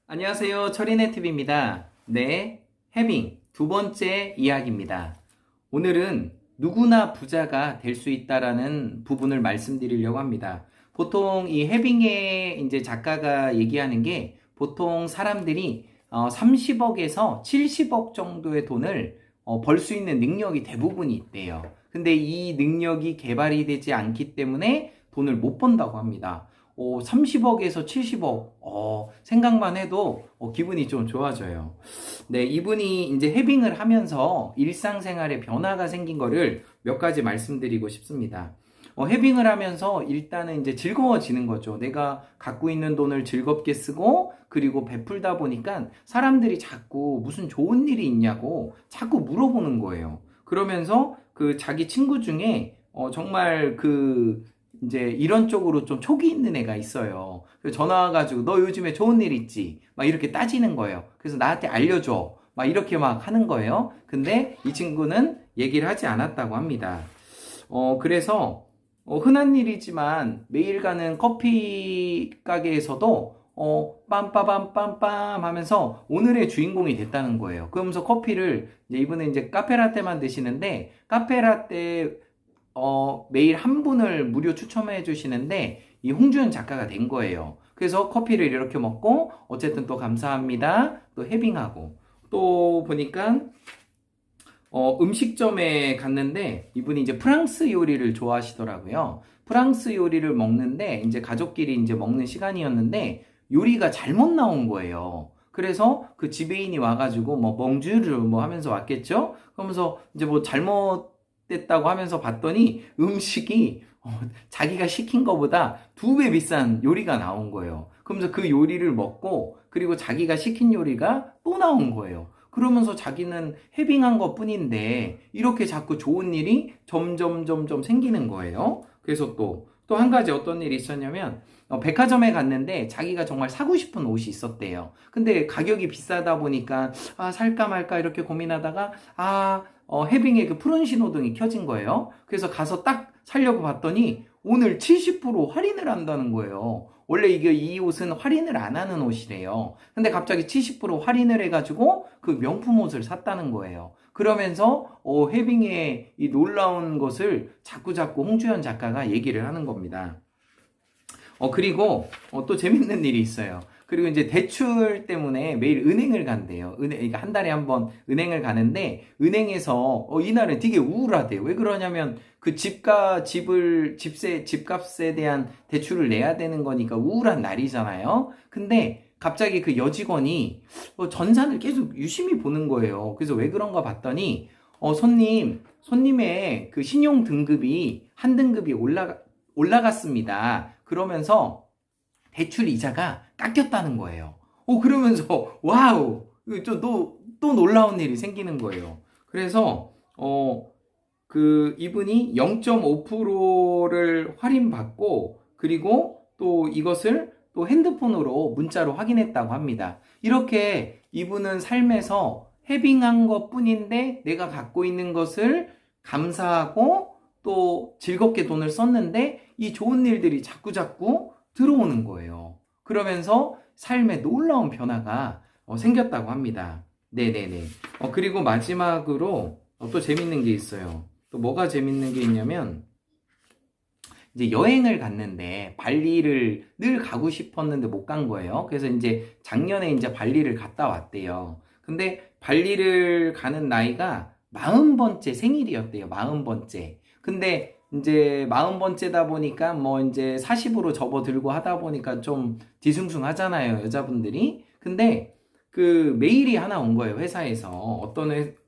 안녕하세요. 철인의 팁입니다. 네, 해빙 두 번째 이야기입니다. 오늘은 누구나 부자가 될 수 있다라는 부분을 말씀드리려고 합니다. 보통 이 해빙의 이제 작가가 얘기하는 게 보통 사람들이 30억에서 70억 정도의 돈을 벌 수 있는 능력이 대부분이 있대요. 근데 이 능력이 개발이 되지 않기 때문에 돈을 못 번다고 합니다. 30억에서 70억, 생각만 해도 기분이 좀 좋아져요. 네, 이분이 이제 해빙을 하면서 일상생활에 변화가 생긴 거를 몇 가지 말씀드리고 싶습니다. 해빙을 하면서 일단은 이제 즐거워지는 거죠. 내가 갖고 있는 돈을 즐겁게 쓰고, 그리고 베풀다 보니까 사람들이 자꾸 무슨 좋은 일이 있냐고 자꾸 물어보는 거예요. 그러면서 그 자기 친구 중에 정말 이제 이런 쪽으로 좀 촉이 있는 애가 있어요. 그래서 전화 와가지고 너 요즘에 좋은 일 있지? 막 이렇게 따지는 거예요. 그래서 나한테 알려줘. 막 이렇게 막 하는 거예요. 근데 이 친구는 얘기를 하지 않았다고 합니다. 그래서 흔한 일이지만 매일 가는 커피 가게에서도 빰빠밤 빰빰 하면서 오늘의 주인공이 됐다는 거예요. 그러면서 커피를 이분은 이제 카페라떼만 드시는데 카페라떼 매일 한 분을 무료 추첨해 주시는데 이 홍주연 작가가 된 거예요. 그래서 커피를 이렇게 먹고 어쨌든 또 감사합니다. 또 해빙하고 또 보니까 음식점에 갔는데 이분이 이제 프랑스 요리를 좋아하시더라고요. 프랑스 요리를 먹는데 이제 가족끼리 이제 먹는 시간이었는데 요리가 잘못 나온 거예요. 그래서 그 지배인이 와가지고 뭐 멍주르 뭐 하면서 왔겠죠? 그러면서 이제 뭐 잘못됐다고 하면서 봤더니 음식이 자기가 시킨 것보다 2배 비싼 요리가 나온 거예요. 그러면서 그 요리를 먹고 그리고 자기가 시킨 요리가 또 나온 거예요. 그러면서 자기는 해빙한 것 뿐인데 이렇게 자꾸 좋은 일이 점점 생기는 거예요. 그래서 또 한 가지 어떤 일이 있었냐면 백화점에 갔는데 자기가 정말 사고 싶은 옷이 있었대요. 근데 가격이 비싸다 보니까 살까 말까 이렇게 고민하다가 해빙의 그 푸른 신호등이 켜진 거예요. 그래서 가서 딱 살려고 봤더니 오늘 70% 할인을 한다는 거예요. 원래 이 옷은 할인을 안 하는 옷이래요. 근데 갑자기 70% 할인을 해가지고 그 명품 옷을 샀다는 거예요. 그러면서 해빙의 이 놀라운 것을 자꾸자꾸 홍주연 작가가 얘기를 하는 겁니다. 그리고 또 재밌는 일이 있어요. 그리고 이제 대출 때문에 매일 은행을 간대요. 그러니까 한 달에 한 번 은행을 가는데 은행에서 이날은 되게 우울하대요. 왜 그러냐면 그 집값에 대한 대출을 내야 되는 거니까 우울한 날이잖아요. 근데 갑자기 그 여직원이 전산을 계속 유심히 보는 거예요. 그래서 왜 그런가 봤더니 손님의 그 신용 등급이 한 등급이 올라갔습니다. 그러면서 대출 이자가 깎였다는 거예요. 그러면서 와우, 또 놀라운 일이 생기는 거예요. 그래서 이분이 0.5%를 할인받고 그리고 또 이것을 또 핸드폰으로 문자로 확인했다고 합니다. 이렇게 이분은 삶에서 해빙한 것 뿐인데 내가 갖고 있는 것을 감사하고 또 즐겁게 돈을 썼는데 이 좋은 일들이 자꾸자꾸 들어오는 거예요. 그러면서 삶에 놀라운 변화가 생겼다고 합니다. 네네네. 그리고 마지막으로 또 재밌는 게 있어요. 또 뭐가 재밌는 게 있냐면 이제 여행을 갔는데 발리를 늘 가고 싶었는데 못 간 거예요. 그래서 이제 작년에 이제 발리를 갔다 왔대요. 근데 발리를 가는 나이가 40번째 생일이었대요. 40번째. 근데 이제 40번째다 보니까 뭐 이제 40으로 접어들고 하다 보니까 좀 뒤숭숭하잖아요. 여자분들이. 근데 그 메일이 하나 온 거예요. 회사에서.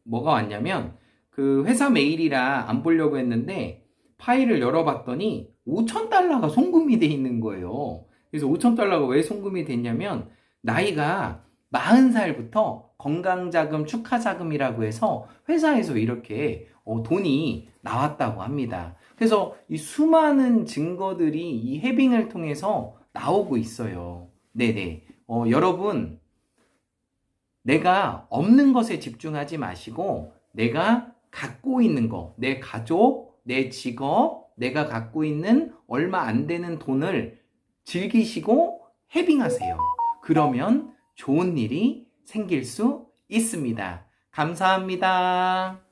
뭐가 왔냐면 그 회사 메일이라 안 보려고 했는데 파일을 열어봤더니 5,000달러가 송금이 돼 있는 거예요. 그래서 5,000달러가 왜 송금이 됐냐면 나이가 40살부터 건강자금 축하자금이라고 해서 회사에서 이렇게 돈이 나왔다고 합니다. 그래서 이 수많은 증거들이 이 해빙을 통해서 나오고 있어요. 네네. 여러분, 내가 없는 것에 집중하지 마시고 내가 갖고 있는 거, 내 가족, 내 직업, 내가 갖고 있는 얼마 안 되는 돈을 즐기시고 해빙하세요. 그러면 좋은 일이 생길 수 있습니다. 감사합니다.